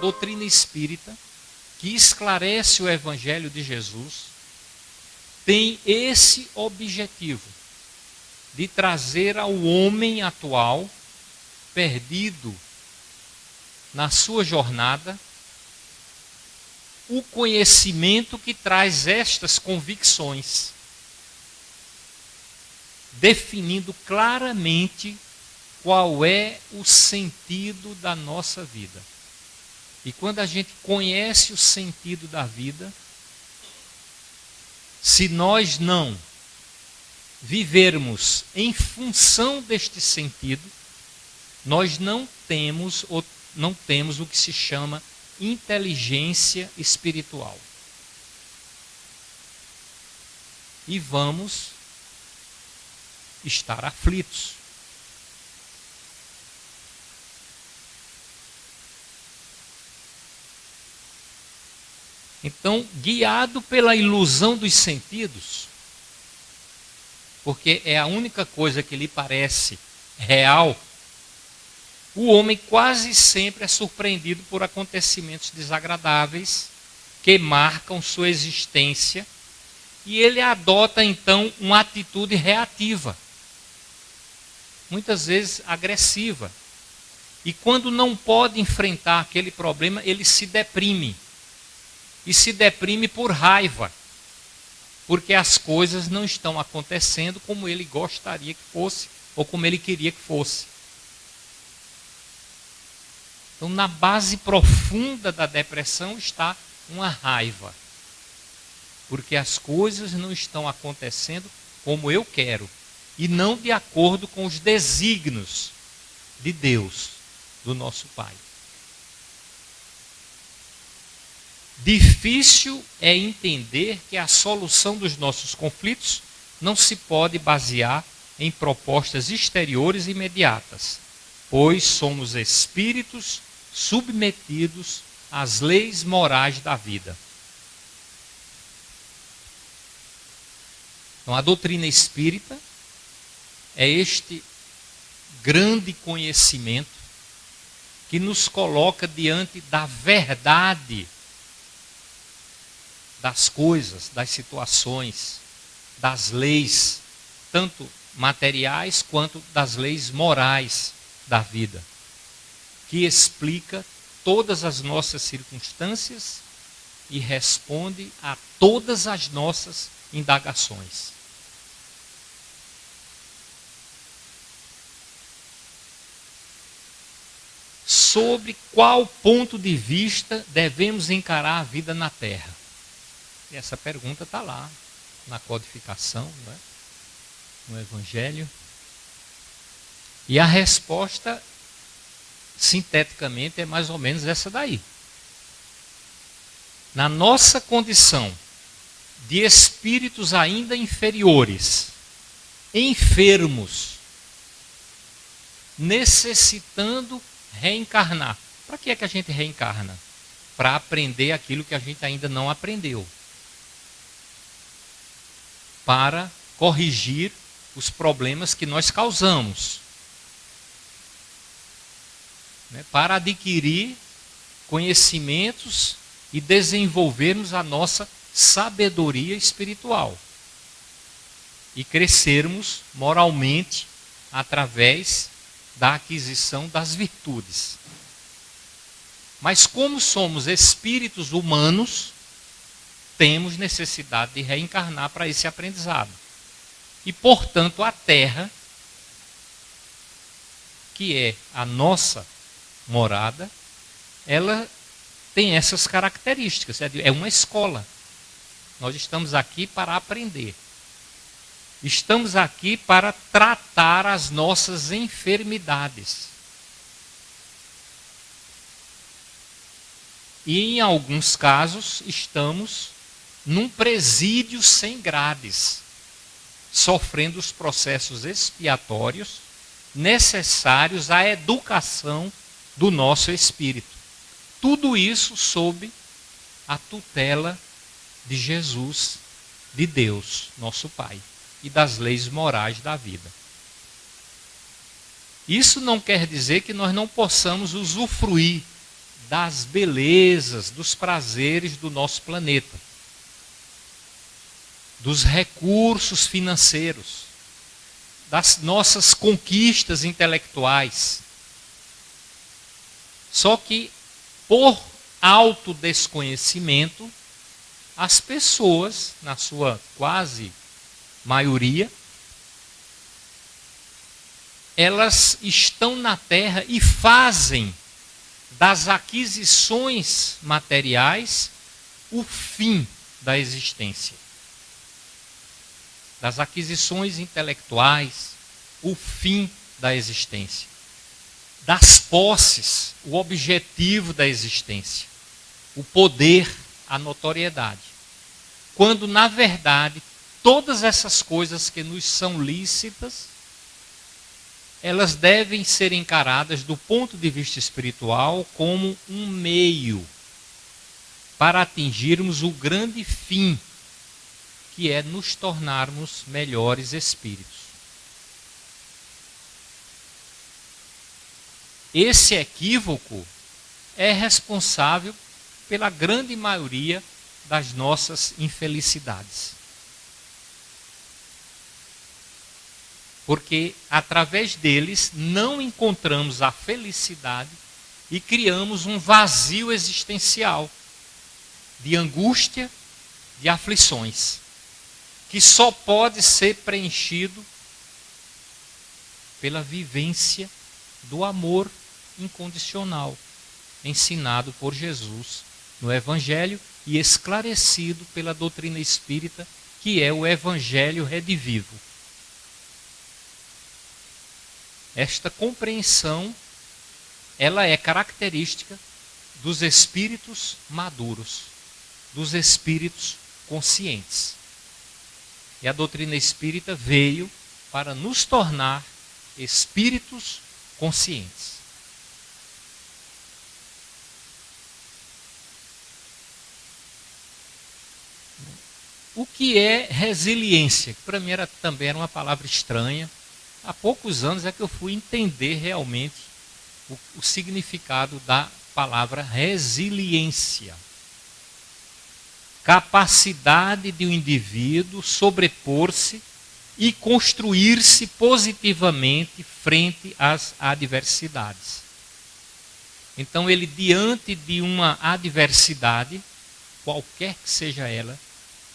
doutrina espírita, que esclarece o Evangelho de Jesus, tem esse objetivo de trazer ao homem atual, perdido na sua jornada, o conhecimento que traz estas convicções, definindo claramente qual é o sentido da nossa vida. E quando a gente conhece o sentido da vida, se nós não vivermos em função deste sentido, nós não temos o que se chama inteligência espiritual. E vamos estar aflitos. Então, guiado pela ilusão dos sentidos, porque é a única coisa que lhe parece real, o homem quase sempre é surpreendido por acontecimentos desagradáveis que marcam sua existência, e ele adota então uma atitude reativa, muitas vezes agressiva. E quando não pode enfrentar aquele problema, ele se deprime. E se deprime por raiva, porque as coisas não estão acontecendo como ele gostaria que fosse, ou como ele queria que fosse. Então, na base profunda da depressão está uma raiva, porque as coisas não estão acontecendo como eu quero, e não de acordo com os desígnios de Deus, do nosso Pai. Difícil é entender que a solução dos nossos conflitos não se pode basear em propostas exteriores imediatas, pois somos espíritos submetidos às leis morais da vida. Então, a doutrina espírita é este grande conhecimento que nos coloca diante da verdade das coisas, das situações, das leis, tanto materiais quanto das leis morais da vida, que explica todas as nossas circunstâncias e responde a todas as nossas indagações. Sobre qual ponto de vista devemos encarar a vida na Terra? E essa pergunta está lá, na codificação, né? No Evangelho. E a resposta, sinteticamente, é mais ou menos essa daí. Na nossa condição de espíritos ainda inferiores, enfermos, necessitando reencarnar. Para que é que a gente reencarna? Para aprender aquilo que a gente ainda não aprendeu. Para corrigir os problemas que nós causamos. Para adquirir conhecimentos e desenvolvermos a nossa sabedoria espiritual. E crescermos moralmente através da aquisição das virtudes. Mas como somos espíritos humanos, temos necessidade de reencarnar para esse aprendizado. E, portanto, a Terra, que é a nossa morada, ela tem essas características. É uma escola. Nós estamos aqui para aprender. Estamos aqui para tratar as nossas enfermidades. E, em alguns casos, estamos num presídio sem grades, sofrendo os processos expiatórios necessários à educação do nosso espírito. Tudo isso sob a tutela de Jesus, de Deus, nosso Pai, e das leis morais da vida. Isso não quer dizer que nós não possamos usufruir das belezas, dos prazeres do nosso planeta, dos recursos financeiros, das nossas conquistas intelectuais. Só que, por alto desconhecimento, as pessoas, na sua quase maioria, elas estão na Terra e fazem das aquisições materiais o fim da existência. Das aquisições intelectuais, o fim da existência. Das posses, o objetivo da existência. O poder, a notoriedade. Quando, na verdade, todas essas coisas que nos são lícitas, elas devem ser encaradas do ponto de vista espiritual como um meio para atingirmos o grande fim, que é nos tornarmos melhores espíritos. Esse equívoco é responsável pela grande maioria das nossas infelicidades. Porque através deles não encontramos a felicidade e criamos um vazio existencial de angústia, de aflições, que só pode ser preenchido pela vivência do amor incondicional, ensinado por Jesus no Evangelho e esclarecido pela doutrina espírita, que é o Evangelho redivivo. Esta compreensão, ela é característica dos espíritos maduros, dos espíritos conscientes. E a doutrina espírita veio para nos tornar espíritos conscientes. O que é resiliência? Que para mim também era uma palavra estranha. Há poucos anos é que eu fui entender realmente o significado da palavra resiliência. Capacidade de um indivíduo sobrepor-se e construir-se positivamente frente às adversidades. Então ele, diante de uma adversidade, qualquer que seja ela,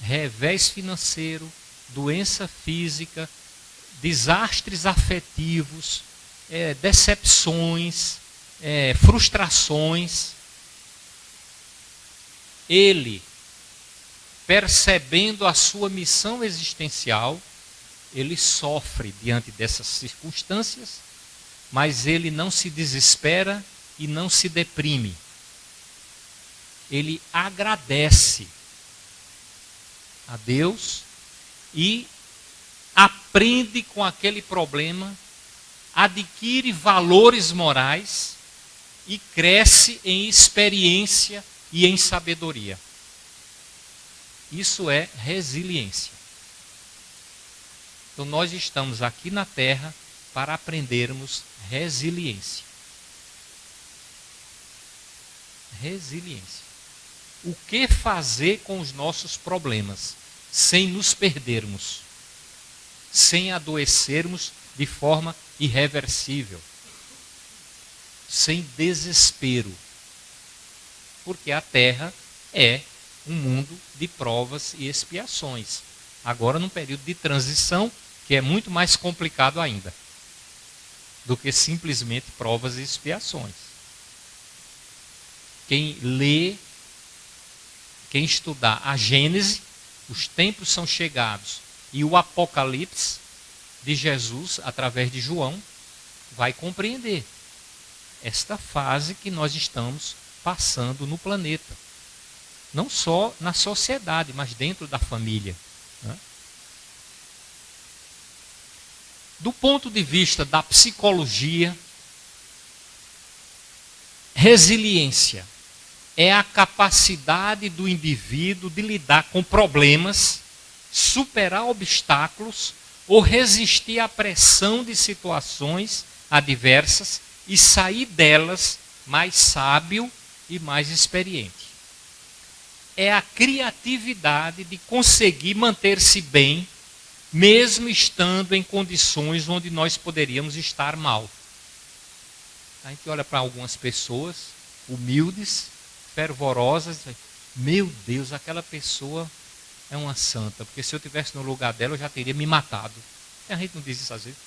revés financeiro, doença física, desastres afetivos, decepções, frustrações, ele, percebendo a sua missão existencial, ele sofre diante dessas circunstâncias, mas ele não se desespera e não se deprime. Ele agradece a Deus e aprende com aquele problema, adquire valores morais e cresce em experiência e em sabedoria. Isso é resiliência. Então nós estamos aqui na Terra para aprendermos resiliência. Resiliência. O que fazer com os nossos problemas sem nos perdermos, sem adoecermos de forma irreversível, sem desespero? Porque a Terra é um mundo de provas e expiações. Agora num período de transição que é muito mais complicado ainda do que simplesmente provas e expiações. Quem lê, quem estudar a Gênese, os tempos são chegados, e o Apocalipse de Jesus, através de João, vai compreender esta fase que nós estamos passando no planeta. Não só na sociedade, mas dentro da família. Né? Do ponto de vista da psicologia, resiliência é a capacidade do indivíduo de lidar com problemas, superar obstáculos ou resistir à pressão de situações adversas e sair delas mais sábio e mais experiente. É a criatividade de conseguir manter-se bem, mesmo estando em condições onde nós poderíamos estar mal. A gente olha para algumas pessoas humildes, fervorosas, meu Deus, aquela pessoa é uma santa, porque se eu estivesse no lugar dela eu já teria me matado. A gente não diz isso às vezes.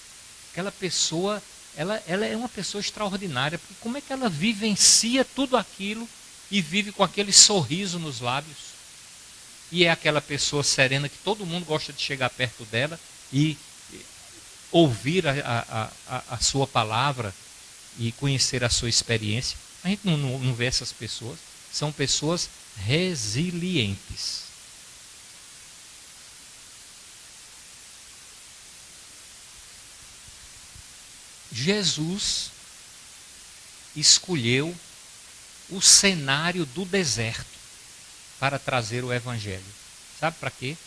Aquela pessoa, ela é uma pessoa extraordinária, porque como é que ela vivencia tudo aquilo e vive com aquele sorriso nos lábios? E é aquela pessoa serena que todo mundo gosta de chegar perto dela e ouvir a sua palavra e conhecer a sua experiência. A gente não vê essas pessoas. São pessoas resilientes. Jesus escolheu o cenário do deserto para trazer o evangelho. Sabe para quê?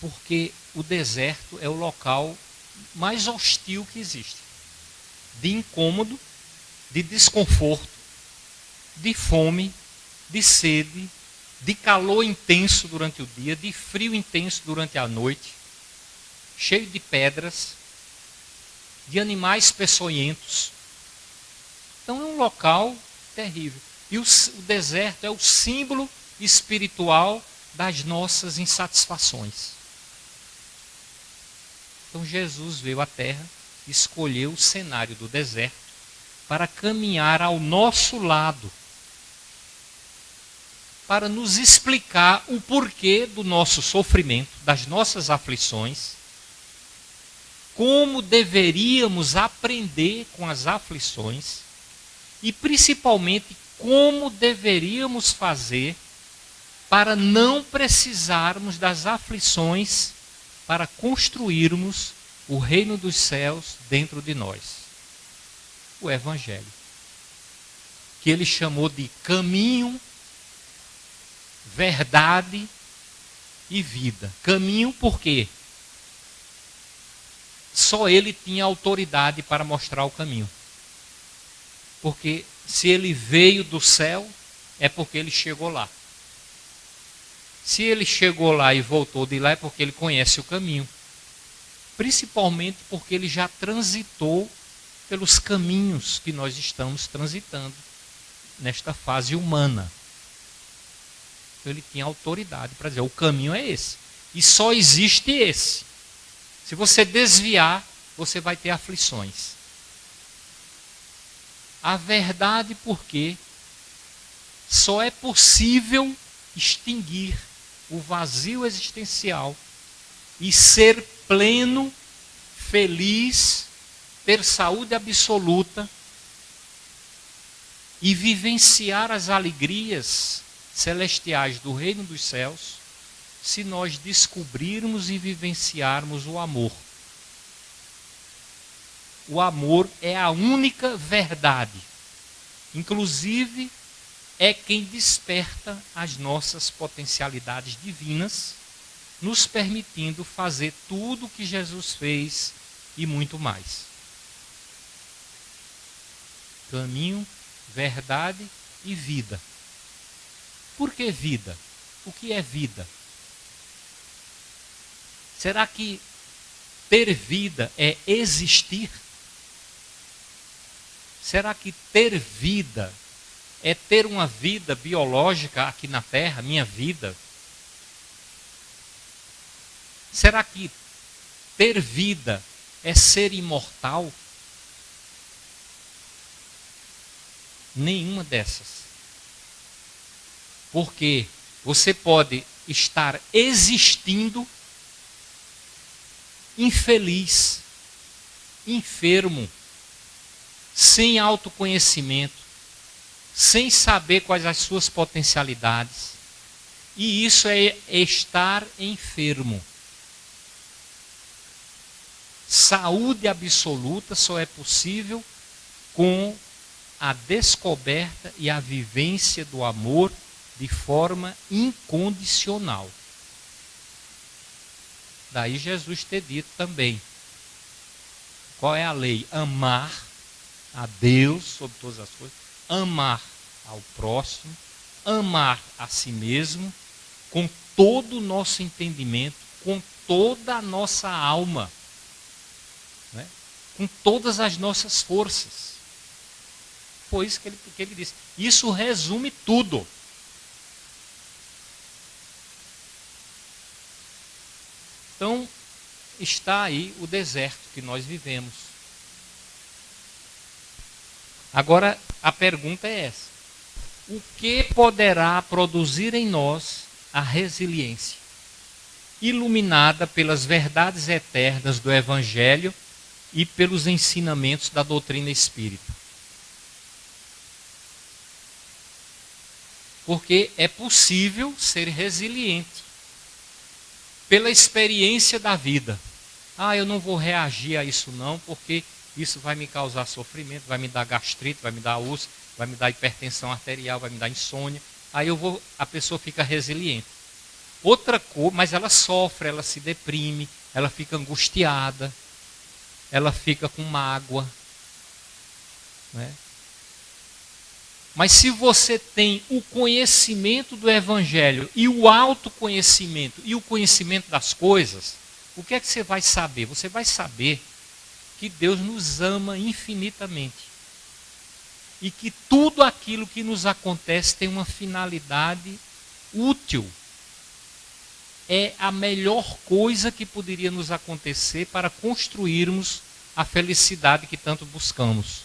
Porque o deserto é o local mais hostil que existe. De incômodo, de desconforto, de fome, de sede, de calor intenso durante o dia, de frio intenso durante a noite, cheio de pedras, de animais peçonhentos. Então é um local terrível. E o deserto é o símbolo espiritual das nossas insatisfações. Então Jesus veio à Terra, escolheu o cenário do deserto para caminhar ao nosso lado, para nos explicar o porquê do nosso sofrimento, das nossas aflições, como deveríamos aprender com as aflições e principalmente como deveríamos fazer para não precisarmos das aflições para construirmos o reino dos céus dentro de nós. O Evangelho, que ele chamou de caminho, verdade e vida. Caminho por quê? Só ele tinha autoridade para mostrar o caminho. Porque se ele veio do céu, é porque ele chegou lá. Se ele chegou lá e voltou de lá, é porque ele conhece o caminho. Principalmente porque ele já transitou pelos caminhos que nós estamos transitando nesta fase humana. Então ele tinha autoridade para dizer, o caminho é esse. E só existe esse. Se você desviar, você vai ter aflições. A verdade porque só é possível extinguir o vazio existencial e ser pleno, feliz, ter saúde absoluta e vivenciar as alegrias celestiais do reino dos céus, se nós descobrirmos e vivenciarmos o amor. O amor é a única verdade. Inclusive, é quem desperta as nossas potencialidades divinas, nos permitindo fazer tudo o que Jesus fez e muito mais. Caminho, verdade e vida. Por que vida? O que é vida? Será que ter vida é existir? Será que ter vida é ter uma vida biológica aqui na Terra, minha vida? Será que ter vida é ser imortal? Nenhuma dessas. Porque você pode estar existindo infeliz, enfermo, sem autoconhecimento, sem saber quais as suas potencialidades. E isso é estar enfermo. Saúde absoluta só é possível com a descoberta e a vivência do amor de forma incondicional. Daí Jesus ter dito também, qual é a lei? Amar a Deus sobre todas as coisas amar ao próximo, amar a si mesmo, com todo o nosso entendimento, com toda a nossa alma, né? Com todas as nossas forças. Foi isso que ele disse. Isso resume tudo. Então, está aí o deserto que nós vivemos. Agora, a pergunta é essa: o que poderá produzir em nós a resiliência, iluminada pelas verdades eternas do Evangelho e pelos ensinamentos da doutrina espírita? Porque é possível ser resiliente pela experiência da vida. Eu não vou reagir a isso não, porque isso vai me causar sofrimento, vai me dar gastrite, vai me dar úlcera, vai me dar hipertensão arterial, vai me dar insônia. A pessoa fica resiliente. Outra coisa, mas ela sofre, ela se deprime, ela fica angustiada, ela fica com mágoa, né? Mas se você tem o conhecimento do Evangelho e o autoconhecimento e o conhecimento das coisas, o que é que você vai saber? Você vai saber que Deus nos ama infinitamente e que tudo aquilo que nos acontece tem uma finalidade útil. É a melhor coisa que poderia nos acontecer para construirmos a felicidade que tanto buscamos.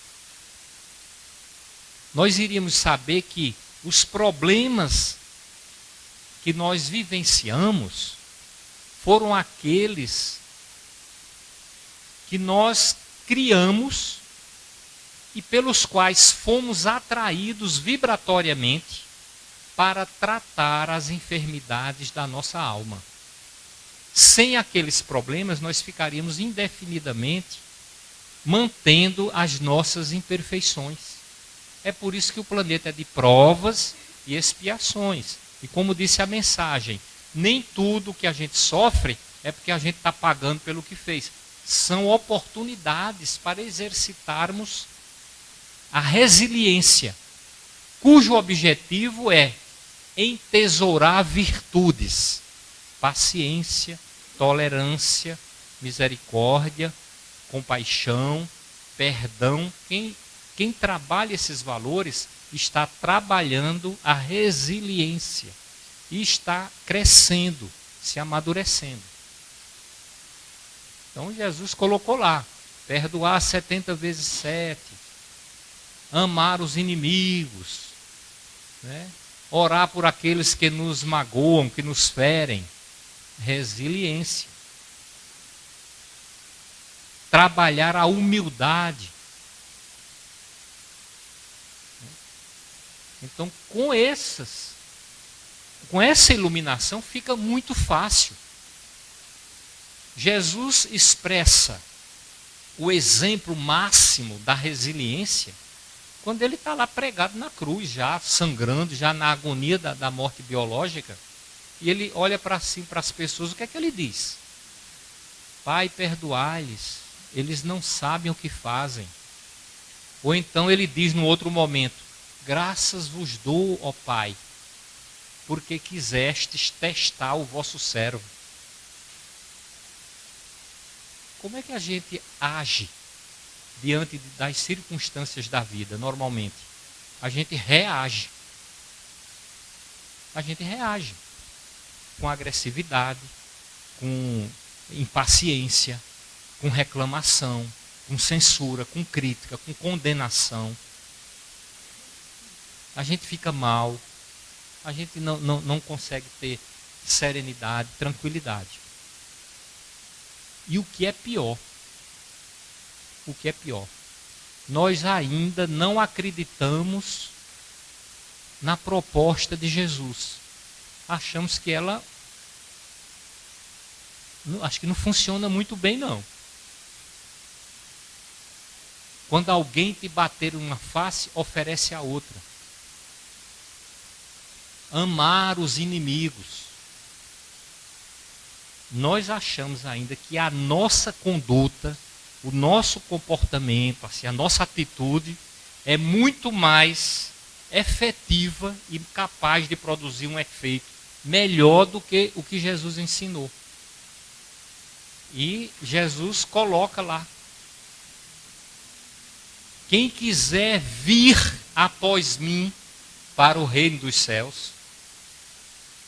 Nós iríamos saber que os problemas que nós vivenciamos foram aqueles que nós criamos e pelos quais fomos atraídos vibratoriamente para tratar as enfermidades da nossa alma. Sem aqueles problemas, nós ficaríamos indefinidamente mantendo as nossas imperfeições. É por isso que o planeta é de provas e expiações. E como disse a mensagem, nem tudo que a gente sofre é porque a gente está pagando pelo que fez. São oportunidades para exercitarmos a resiliência, cujo objetivo é entesourar virtudes, paciência, tolerância, misericórdia, compaixão, perdão. Quem trabalha esses valores está trabalhando a resiliência e está crescendo, se amadurecendo. Então Jesus colocou lá, perdoar 70 vezes 7, amar os inimigos, né? Orar por aqueles que nos magoam, que nos ferem, resiliência. Trabalhar a humildade. Então, com essa iluminação fica muito fácil. Jesus expressa o exemplo máximo da resiliência quando ele está lá pregado na cruz, já sangrando, já na agonia da morte biológica, e ele olha para as pessoas, o que é que ele diz? Pai, perdoai-lhes, eles não sabem o que fazem. Ou então ele diz no outro momento, graças vos dou, ó Pai, porque quisestes testar o vosso servo. Como é que a gente age diante das circunstâncias da vida, normalmente? A gente reage. A gente reage com agressividade, com impaciência, com reclamação, com censura, com crítica, com condenação. A gente fica mal, a gente não consegue ter serenidade, tranquilidade. E o que é pior, nós ainda não acreditamos na proposta de Jesus. Achamos que ela, acho que não funciona muito bem não. Quando alguém te bater uma face, oferece a outra. Amar os inimigos. Nós achamos ainda que a nossa conduta, o nosso comportamento, assim, a nossa atitude é muito mais efetiva e capaz de produzir um efeito melhor do que o que Jesus ensinou. E Jesus coloca lá: quem quiser vir após mim para o reino dos céus,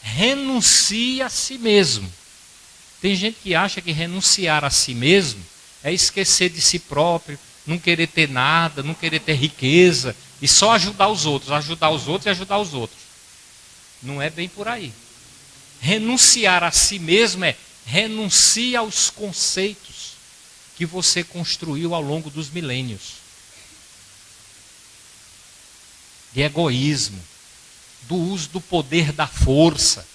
renuncie a si mesmo. Tem gente que acha que renunciar a si mesmo é esquecer de si próprio, não querer ter nada, não querer ter riqueza, e só ajudar os outros e ajudar os outros. Não é bem por aí. Renunciar a si mesmo é renuncie aos conceitos que você construiu ao longo dos milênios. De egoísmo, do uso do poder da força,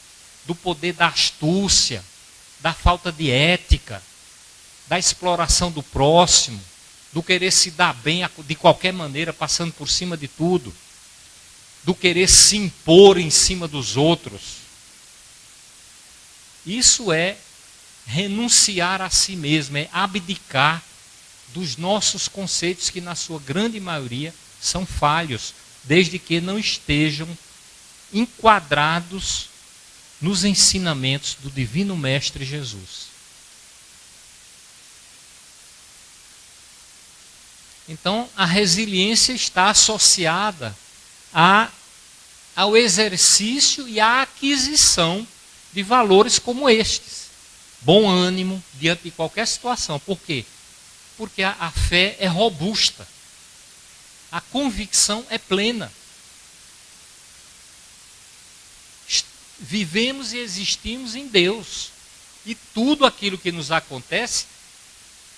do poder da astúcia, da falta de ética, da exploração do próximo, do querer se dar bem de qualquer maneira, passando por cima de tudo, do querer se impor em cima dos outros. Isso é renunciar a si mesmo, é abdicar dos nossos conceitos que, na sua grande maioria, são falhos, desde que não estejam enquadrados nos ensinamentos do Divino Mestre Jesus. Então, a resiliência está associada ao exercício e à aquisição de valores como estes. Bom ânimo diante de qualquer situação. Por quê? Porque a fé é robusta. A convicção é plena. Vivemos e existimos em Deus. E tudo aquilo que nos acontece,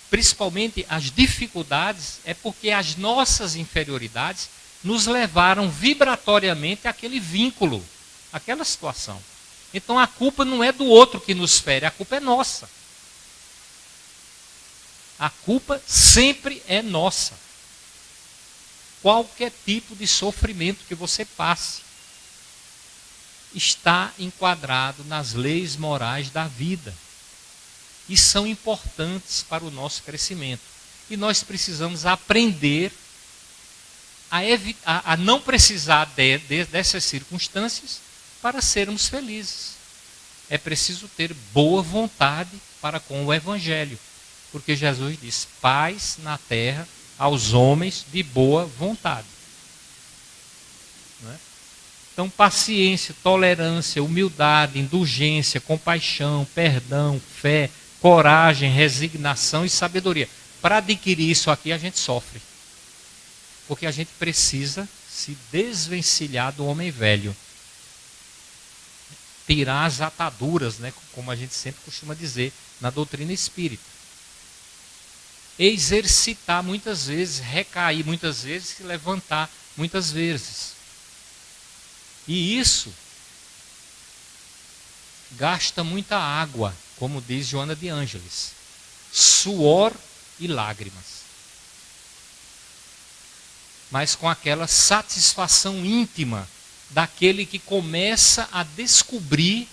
principalmente as dificuldades, é porque as nossas inferioridades nos levaram vibratoriamente àquele vínculo, àquela situação. Então a culpa não é do outro que nos fere, a culpa é nossa. A culpa sempre é nossa. Qualquer tipo de sofrimento que você passe está enquadrado nas leis morais da vida. E são importantes para o nosso crescimento. E nós precisamos aprender a não precisar dessas circunstâncias para sermos felizes. É preciso ter boa vontade para com o Evangelho. Porque Jesus diz: paz na terra aos homens de boa vontade. Não é? Então, paciência, tolerância, humildade, indulgência, compaixão, perdão, fé, coragem, resignação e sabedoria. Para adquirir isso aqui, a gente sofre. Porque a gente precisa se desvencilhar do homem velho. Tirar as ataduras, né, como a gente sempre costuma dizer na doutrina espírita. Exercitar muitas vezes, recair muitas vezes, se levantar muitas vezes. E isso gasta muita água, como diz Joana de Ângeles, suor e lágrimas. Mas com aquela satisfação íntima daquele que começa a descobrir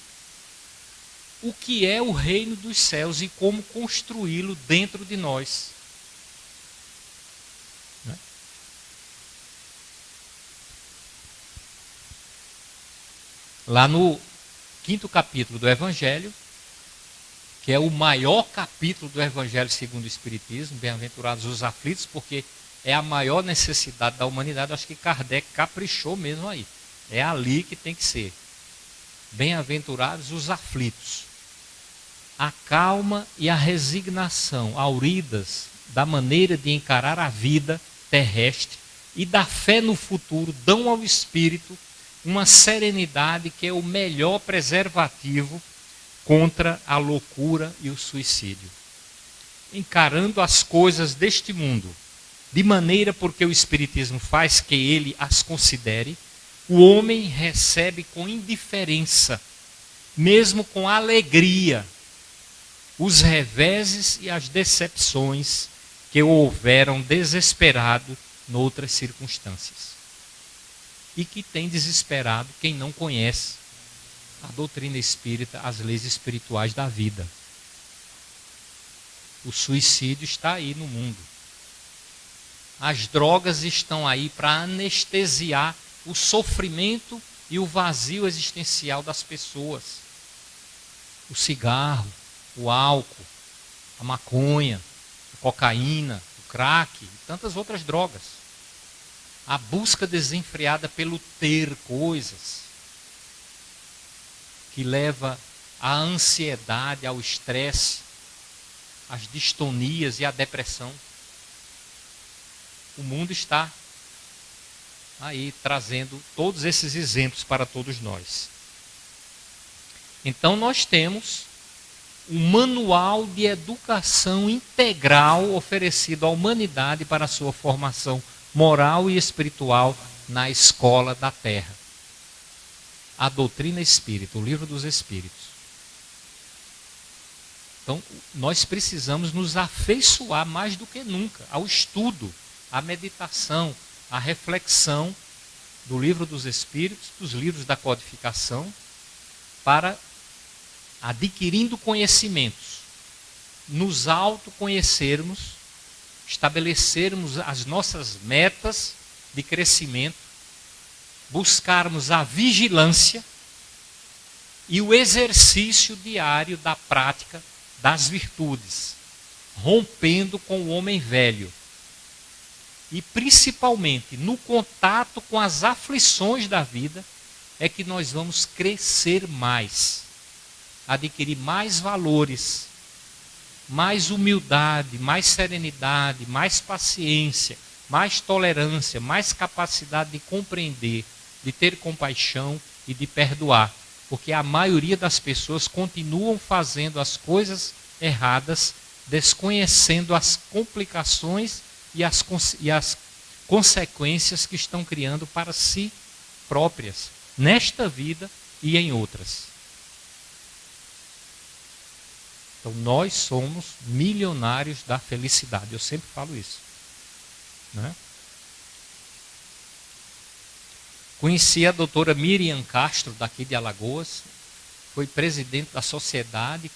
o que é o reino dos céus e como construí-lo dentro de nós. Lá no 5º capítulo do Evangelho, que é o maior capítulo do Evangelho segundo o Espiritismo, bem-aventurados os aflitos, porque é a maior necessidade da humanidade. Acho que Kardec caprichou mesmo aí. É ali que tem que ser. Bem-aventurados os aflitos. A calma e a resignação auridas da maneira de encarar a vida terrestre e da fé no futuro dão ao espírito uma serenidade que é o melhor preservativo contra a loucura e o suicídio. Encarando as coisas deste mundo de maneira porque o Espiritismo faz que ele as considere, o homem recebe com indiferença, mesmo com alegria, os reveses e as decepções que o houveram desesperado noutras circunstâncias. E que tem desesperado quem não conhece a doutrina espírita, as leis espirituais da vida. O suicídio está aí no mundo. As drogas estão aí para anestesiar o sofrimento e o vazio existencial das pessoas. O cigarro, o álcool, a maconha, a cocaína, o crack e tantas outras drogas. A busca desenfreada pelo ter coisas, que leva à ansiedade, ao estresse, às distonias e à depressão. O mundo está aí trazendo todos esses exemplos para todos nós. Então nós temos um manual de educação integral oferecido à humanidade para a sua formação moral e espiritual na escola da terra. A doutrina espírita, o livro dos espíritos. Então, nós precisamos nos afeiçoar mais do que nunca ao estudo, à meditação, à reflexão do livro dos espíritos, dos livros da codificação, para, adquirindo conhecimentos, nos autoconhecermos, estabelecermos as nossas metas de crescimento, buscarmos a vigilância e o exercício diário da prática das virtudes, rompendo com o homem velho. E principalmente no contato com as aflições da vida é que nós vamos crescer mais, adquirir mais valores, mais humildade, mais serenidade, mais paciência, mais tolerância, mais capacidade de compreender, de ter compaixão e de perdoar. Porque a maioria das pessoas continuam fazendo as coisas erradas, desconhecendo as complicações e as consequências que estão criando para si próprias, nesta vida e em outras. Então nós somos milionários da felicidade, eu sempre falo isso. Né? Conheci a doutora Miriam Castro, daqui de Alagoas, foi presidente da Sociedade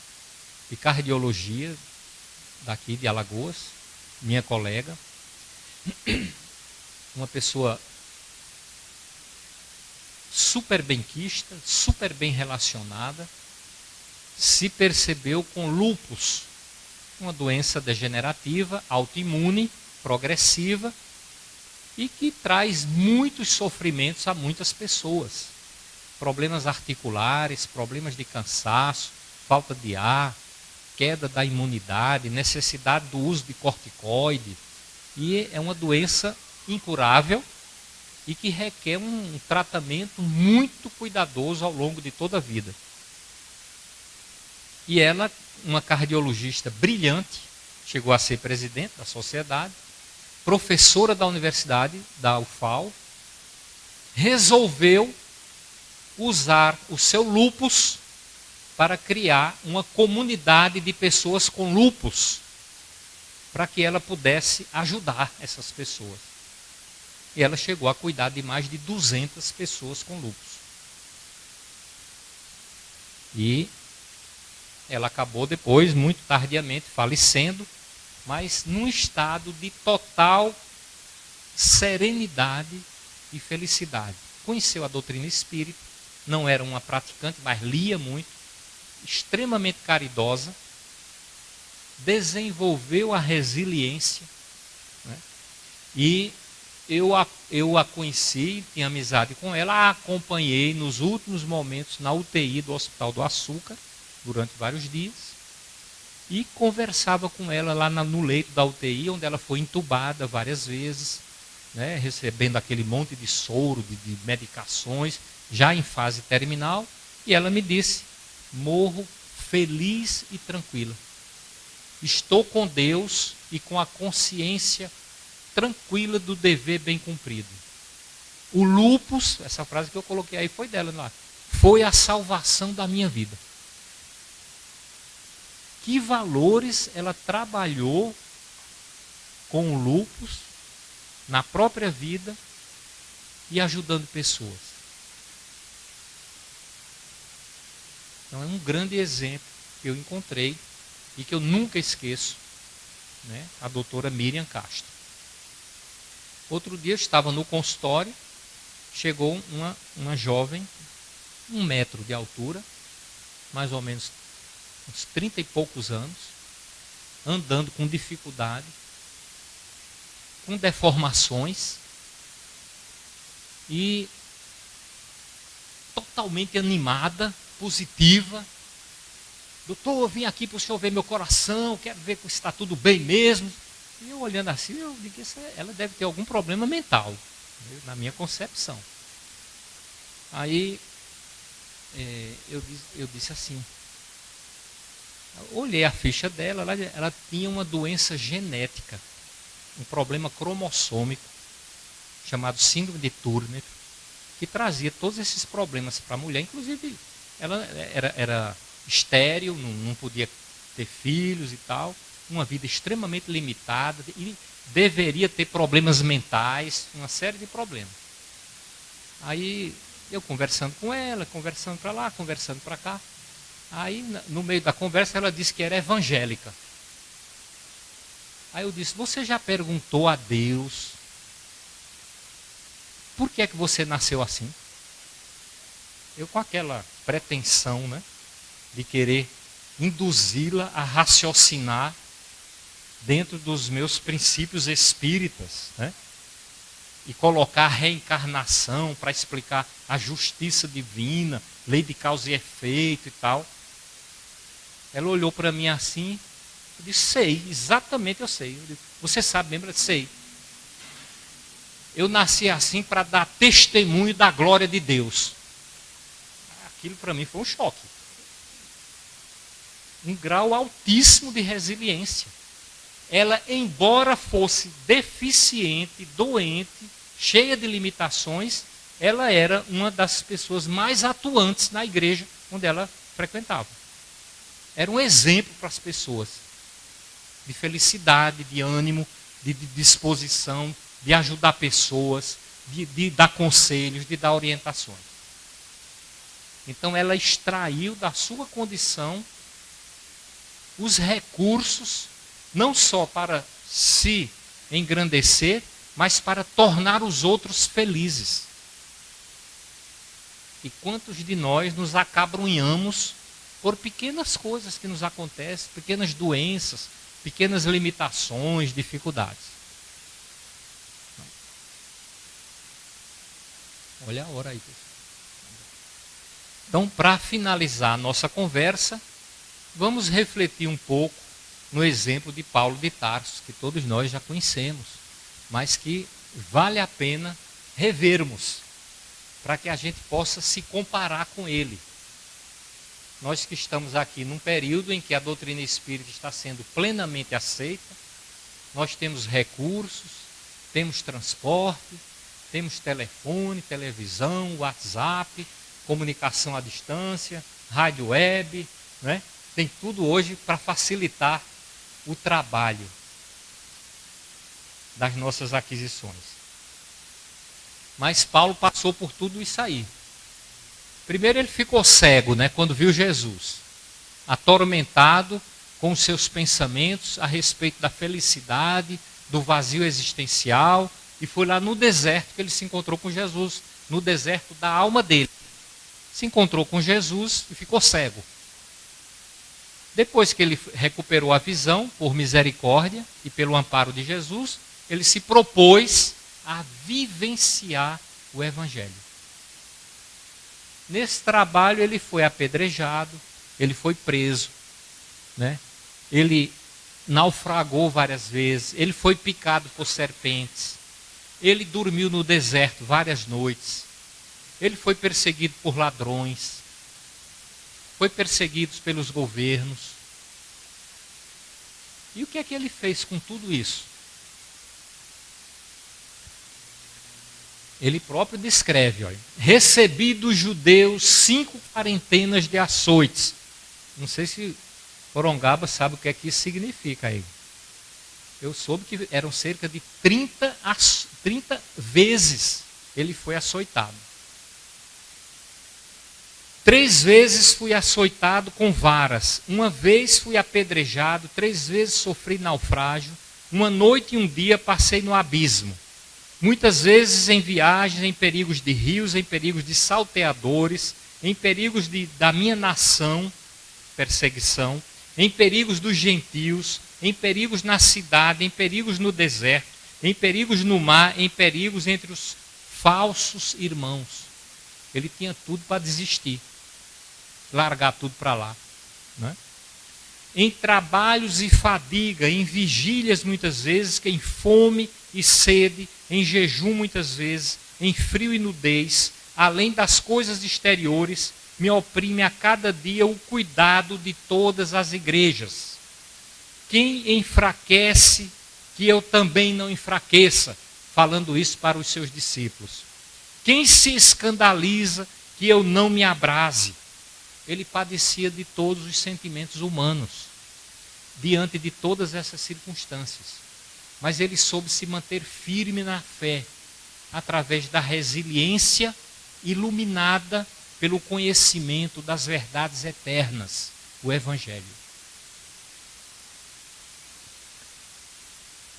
de Cardiologia daqui de Alagoas, minha colega, uma pessoa super benquista, super bem relacionada, se percebeu com lúpus, uma doença degenerativa, autoimune, progressiva, e que traz muitos sofrimentos a muitas pessoas. Problemas articulares, problemas de cansaço, falta de ar, queda da imunidade, necessidade do uso de corticoide. E é uma doença incurável e que requer um tratamento muito cuidadoso ao longo de toda a vida. E ela, uma cardiologista brilhante, chegou a ser presidente da sociedade, professora da universidade, da UFAL, resolveu usar o seu lúpus para criar uma comunidade de pessoas com lúpus, para que ela pudesse ajudar essas pessoas. E ela chegou a cuidar de mais de 200 pessoas com lúpus. E ela acabou depois, muito tardiamente, falecendo, mas num estado de total serenidade e felicidade. Conheceu a doutrina espírita, não era uma praticante, mas lia muito, extremamente caridosa, desenvolveu a resiliência, né? E eu a conheci, tinha amizade com ela, a acompanhei nos últimos momentos na UTI do Hospital do Açúcar, durante vários dias, e conversava com ela lá no leito da UTI, onde ela foi entubada várias vezes, né, recebendo aquele monte de soro, de medicações, já em fase terminal, e ela me disse: morro feliz e tranquila. Estou com Deus e com a consciência tranquila do dever bem cumprido. O lúpus, essa frase que eu coloquei aí foi dela lá, foi a salvação da minha vida. Que valores ela trabalhou com o lúpus na própria vida e ajudando pessoas. Então é um grande exemplo que eu encontrei e que eu nunca esqueço, né? A doutora Miriam Castro. Outro dia eu estava no consultório, chegou uma jovem, 1 metro de altura, mais ou menos uns 30 e poucos anos, andando com dificuldade, com deformações e totalmente animada, positiva. Doutor, eu vim aqui para o senhor ver meu coração, quero ver se está tudo bem mesmo. E eu olhando assim, eu digo que ela deve ter algum problema mental, na minha concepção. Aí eu disse assim, olhei a ficha dela, ela tinha uma doença genética, um problema cromossômico, chamado síndrome de Turner, que trazia todos esses problemas para a mulher. Inclusive, ela era estéril, não podia ter filhos e tal, uma vida extremamente limitada e deveria ter problemas mentais, uma série de problemas. Aí eu conversando com ela, conversando para lá, conversando para cá. Aí no meio da conversa ela disse que era evangélica. Aí eu disse, você já perguntou a Deus por que é que você nasceu assim? Eu com aquela pretensão, né, de querer induzi-la a raciocinar dentro dos meus princípios espíritas, né? E colocar a reencarnação para explicar a justiça divina, lei de causa e efeito e tal. Ela olhou para mim assim, eu disse, sei, exatamente eu sei. Eu disse, você sabe, lembra? Sei. Eu nasci assim para dar testemunho da glória de Deus. Aquilo para mim foi um choque. Um grau altíssimo de resiliência. Ela, embora fosse deficiente, doente, cheia de limitações, ela era uma das pessoas mais atuantes na igreja onde ela frequentava. Era um exemplo para as pessoas de felicidade, de ânimo, de disposição, de ajudar pessoas, de dar conselhos, de dar orientações. Então ela extraiu da sua condição os recursos, não só para se engrandecer, mas para tornar os outros felizes. E quantos de nós nos acabrunhamos por pequenas coisas que nos acontecem, pequenas doenças, pequenas limitações, dificuldades. Olha a hora aí, pessoal. Então, para finalizar a nossa conversa, vamos refletir um pouco no exemplo de Paulo de Tarso, que todos nós já conhecemos, mas que vale a pena revermos, para que a gente possa se comparar com ele. Nós que estamos aqui num período em que a doutrina espírita está sendo plenamente aceita, nós temos recursos, temos transporte, temos telefone, televisão, WhatsApp, comunicação à distância, rádio web, né? Tem tudo hoje para facilitar o trabalho das nossas aquisições. Mas Paulo passou por tudo isso aí. Primeiro ele ficou cego, né, quando viu Jesus, atormentado com os seus pensamentos a respeito da felicidade, do vazio existencial, e foi lá no deserto que ele se encontrou com Jesus, no deserto da alma dele. Se encontrou com Jesus e ficou cego. Depois que ele recuperou a visão, por misericórdia e pelo amparo de Jesus, ele se propôs a vivenciar o Evangelho. Nesse trabalho ele foi apedrejado, ele foi preso, né? Ele naufragou várias vezes, ele foi picado por serpentes, ele dormiu no deserto várias noites, ele foi perseguido por ladrões, foi perseguido pelos governos. E o que é que ele fez com tudo isso? Ele próprio descreve, olha, recebi dos judeus 5 quarentenas de açoites. Não sei se Porongaba sabe o que é que isso significa aí. Eu soube que eram cerca de 30 vezes ele foi açoitado. 3 vezes fui açoitado com varas, 1 vez fui apedrejado, 3 vezes sofri naufrágio, 1 noite e 1 dia passei no abismo. Muitas vezes em viagens, em perigos de rios, em perigos de salteadores, em perigos da minha nação, perseguição, em perigos dos gentios, em perigos na cidade, em perigos no deserto, em perigos no mar, em perigos entre os falsos irmãos. Ele tinha tudo para desistir, largar tudo para lá. Né? Em trabalhos e fadiga, em vigílias muitas vezes, em fome e sede, em jejum muitas vezes, em frio e nudez, além das coisas exteriores, me oprime a cada dia o cuidado de todas as igrejas. Quem enfraquece, que eu também não enfraqueça, falando isso para os seus discípulos. Quem se escandaliza, que eu não me abrase. Ele padecia de todos os sentimentos humanos, diante de todas essas circunstâncias. Mas ele soube se manter firme na fé, através da resiliência iluminada pelo conhecimento das verdades eternas, o Evangelho.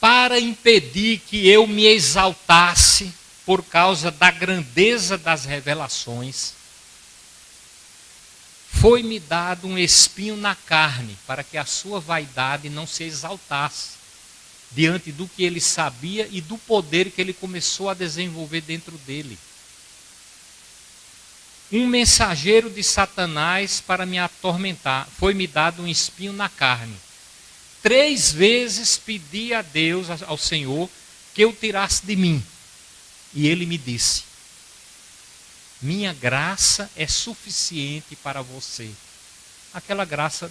Para impedir que eu me exaltasse por causa da grandeza das revelações, foi-me dado um espinho na carne, para que a sua vaidade não se exaltasse diante do que ele sabia e do poder que ele começou a desenvolver dentro dele. Um mensageiro de Satanás para me atormentar, foi-me dado um espinho na carne. 3 vezes pedi a Deus, ao Senhor, que eu tirasse de mim. E ele me disse: minha graça é suficiente para você. Aquela graça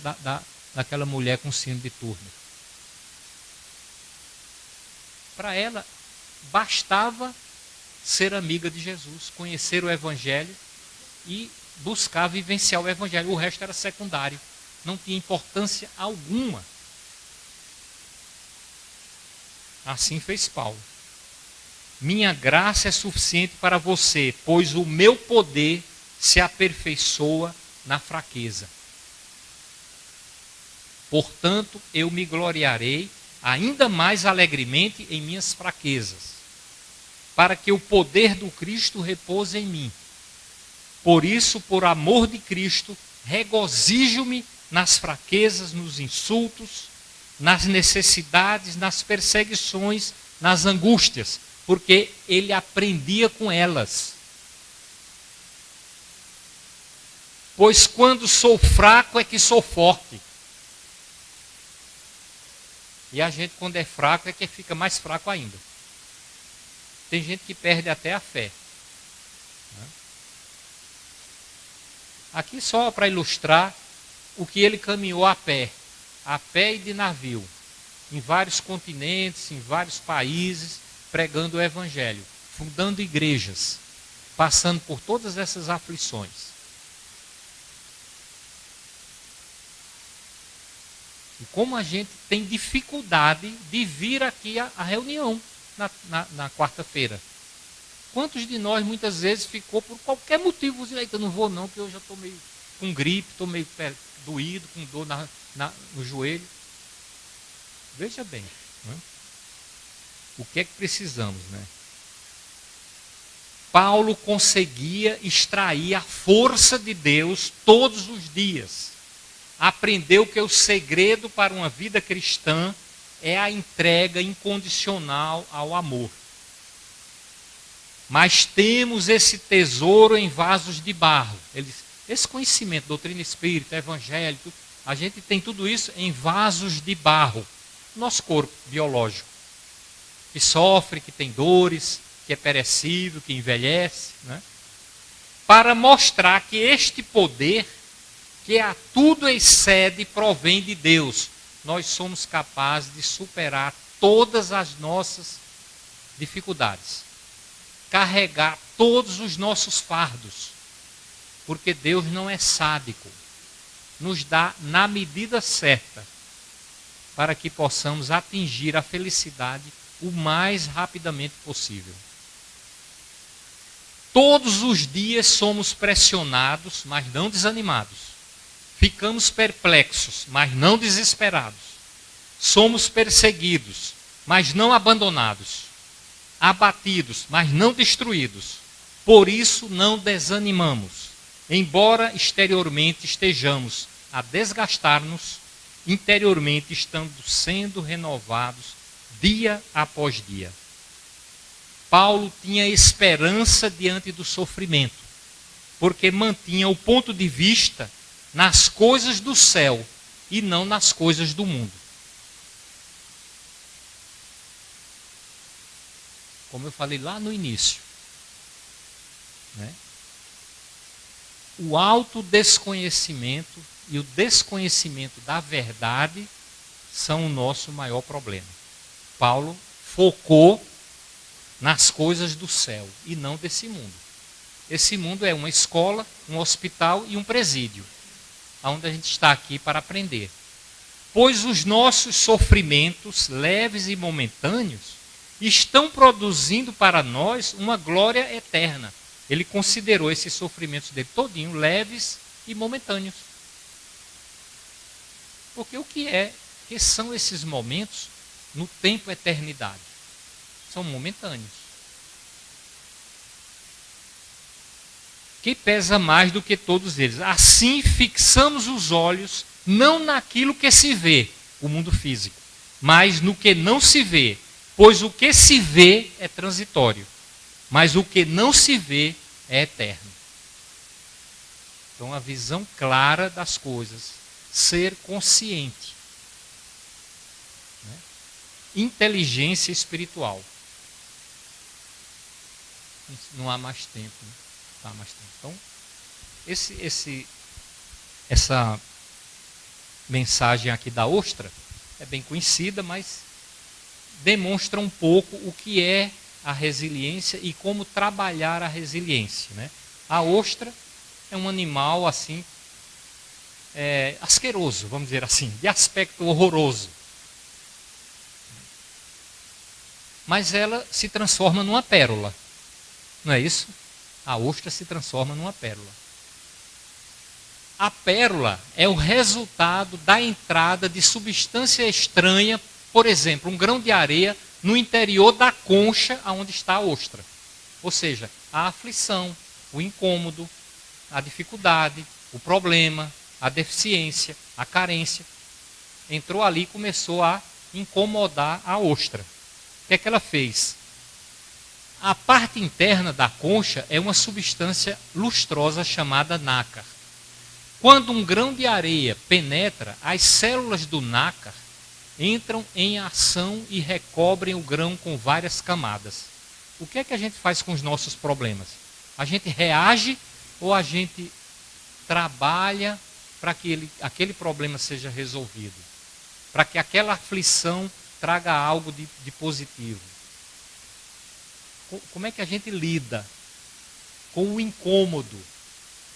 daquela mulher com síndrome de Turner. Para ela, bastava ser amiga de Jesus, conhecer o Evangelho e buscar vivenciar o Evangelho. O resto era secundário, não tinha importância alguma. Assim fez Paulo. Minha graça é suficiente para você, pois o meu poder se aperfeiçoa na fraqueza. Portanto, eu me gloriarei ainda mais alegremente em minhas fraquezas, para que o poder do Cristo repouse em mim. Por isso, por amor de Cristo, regozijo-me nas fraquezas, nos insultos, nas necessidades, nas perseguições, nas angústias, porque ele aprendia com elas. Pois quando sou fraco é que sou forte. E a gente, quando é fraco, é que fica mais fraco ainda. Tem gente que perde até a fé. Aqui só para ilustrar o que ele caminhou a pé e de navio, em vários continentes, em vários países, pregando o Evangelho, fundando igrejas, passando por todas essas aflições. E como a gente tem dificuldade de vir aqui à reunião na quarta-feira. Quantos de nós muitas vezes ficou por qualquer motivo, eu não vou não, porque eu já estou meio com gripe, estou meio doído, com dor no joelho. Veja bem, né? O que é que precisamos, né? Paulo conseguia extrair a força de Deus todos os dias. Aprendeu que o segredo para uma vida cristã é a entrega incondicional ao amor. Mas temos esse tesouro em vasos de barro. Esse conhecimento, doutrina espírita, evangelho, a gente tem tudo isso em vasos de barro. Nosso corpo biológico, que sofre, que tem dores, que é perecível, que envelhece, né? Para mostrar que este poder, que a tudo excede, provém de Deus. Nós somos capazes de superar todas as nossas dificuldades, carregar todos os nossos fardos, porque Deus não é sádico, nos dá na medida certa, para que possamos atingir a felicidade o mais rapidamente possível. Todos os dias somos pressionados, mas não desanimados. Ficamos perplexos, mas não desesperados. Somos perseguidos, mas não abandonados. abatidos, mas não destruídos. Por isso não desanimamos, embora exteriormente estejamos a desgastar-nos, interiormente estando sendo renovados dia após dia. Paulo tinha esperança diante do sofrimento, porque mantinha o ponto de vista nas coisas do céu e não nas coisas do mundo. Como eu falei lá no início, né? O autodesconhecimento e o desconhecimento da verdade são o nosso maior problema. Paulo focou nas coisas do céu e não desse mundo. Esse mundo é uma escola, um hospital e um presídio, onde a gente está aqui para aprender. Pois os nossos sofrimentos, leves e momentâneos, estão produzindo para nós uma glória eterna. Ele considerou esses sofrimentos dele todinho leves e momentâneos. Porque o que são esses momentos no tempo eternidade? São momentâneos. Que pesa mais do que todos eles. Assim fixamos os olhos não naquilo que se vê, o mundo físico, mas no que não se vê, pois o que se vê é transitório, mas o que não se vê é eterno. Então a visão clara das coisas, ser consciente, né? Inteligência espiritual. Não há mais tempo, né? Não há mais tempo. Então, essa mensagem aqui da ostra é bem conhecida, mas demonstra um pouco o que é a resiliência e como trabalhar a resiliência, né? A ostra é um animal assim, asqueroso, vamos dizer assim, de aspecto horroroso. Mas ela se transforma numa pérola, não é isso? A ostra se transforma numa pérola. A pérola é o resultado da entrada de substância estranha, por exemplo, um grão de areia no interior da concha onde está a ostra. Ou seja, a aflição, o incômodo, a dificuldade, o problema, a deficiência, a carência. Entrou ali e começou a incomodar a ostra. O que é que ela fez? A parte interna da concha é uma substância lustrosa chamada nácar. Quando um grão de areia penetra, as células do nácar entram em ação e recobrem o grão com várias camadas. O que é que a gente faz com os nossos problemas? A gente reage ou a gente trabalha para que aquele problema seja resolvido? Para que aquela aflição traga algo de positivo? Como é que a gente lida com o incômodo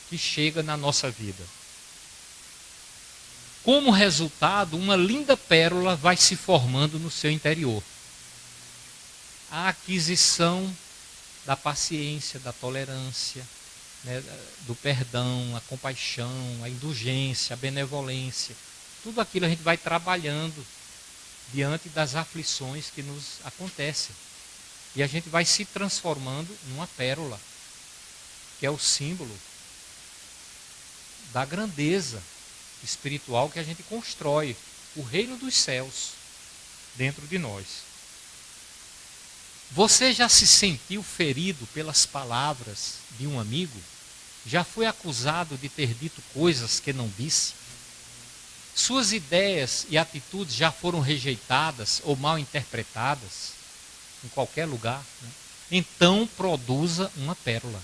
que chega na nossa vida? Como resultado, uma linda pérola vai se formando no seu interior. A aquisição da paciência, da tolerância, né, do perdão, a compaixão, a indulgência, a benevolência. Tudo aquilo a gente vai trabalhando diante das aflições que nos acontecem. E a gente vai se transformando numa pérola, que é o símbolo da grandeza espiritual que a gente constrói, o reino dos céus dentro de nós. Você já se sentiu ferido pelas palavras de um amigo? Já foi acusado de ter dito coisas que não disse? Suas ideias e atitudes já foram rejeitadas ou mal interpretadas em qualquer lugar, né? Então produza uma pérola.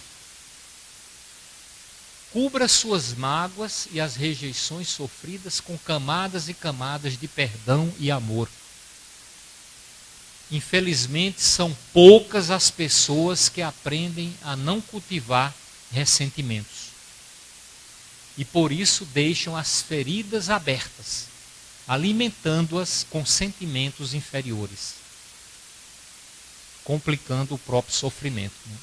Cubra suas mágoas e as rejeições sofridas com camadas e camadas de perdão e amor. Infelizmente, são poucas as pessoas que aprendem a não cultivar ressentimentos. E por isso deixam as feridas abertas, alimentando-as com sentimentos inferiores, complicando o próprio sofrimento, né?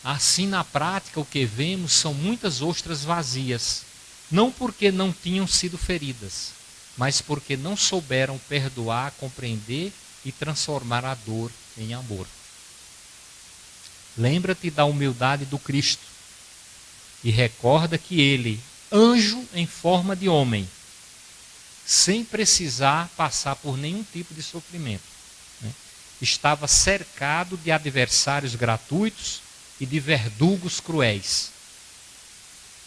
Assim, na prática, o que vemos são muitas ostras vazias, não porque não tinham sido feridas, mas porque não souberam perdoar, compreender e transformar a dor em amor. Lembra-te da humildade do Cristo e recorda que ele, anjo em forma de homem, sem precisar passar por nenhum tipo de sofrimento, né, estava cercado de adversários gratuitos e de verdugos cruéis.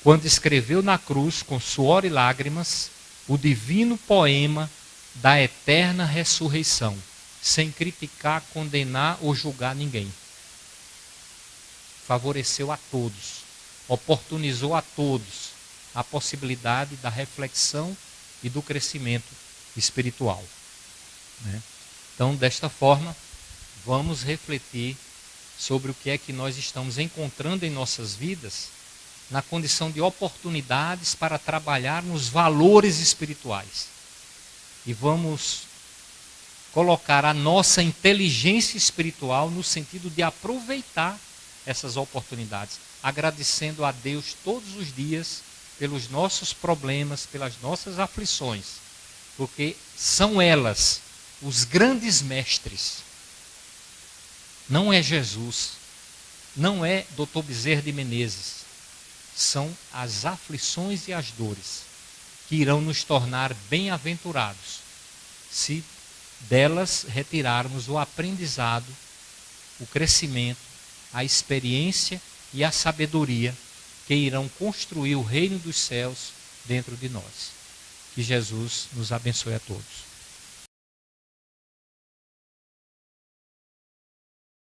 Quando escreveu na cruz, com suor e lágrimas, o divino poema da eterna ressurreição, sem criticar, condenar ou julgar ninguém. Favoreceu a todos, oportunizou a todos a possibilidade da reflexão e do crescimento espiritual, né? Então, desta forma, vamos refletir sobre o que é que nós estamos encontrando em nossas vidas na condição de oportunidades para trabalhar nos valores espirituais. E vamos colocar a nossa inteligência espiritual no sentido de aproveitar essas oportunidades, agradecendo a Deus todos os dias pelos nossos problemas, pelas nossas aflições, porque são elas os grandes mestres. Não é Jesus, não é Dr. Bezerra de Menezes, são as aflições e as dores que irão nos tornar bem-aventurados, se delas retirarmos o aprendizado, o crescimento, a experiência e a sabedoria que irão construir o reino dos céus dentro de nós. Que Jesus nos abençoe a todos.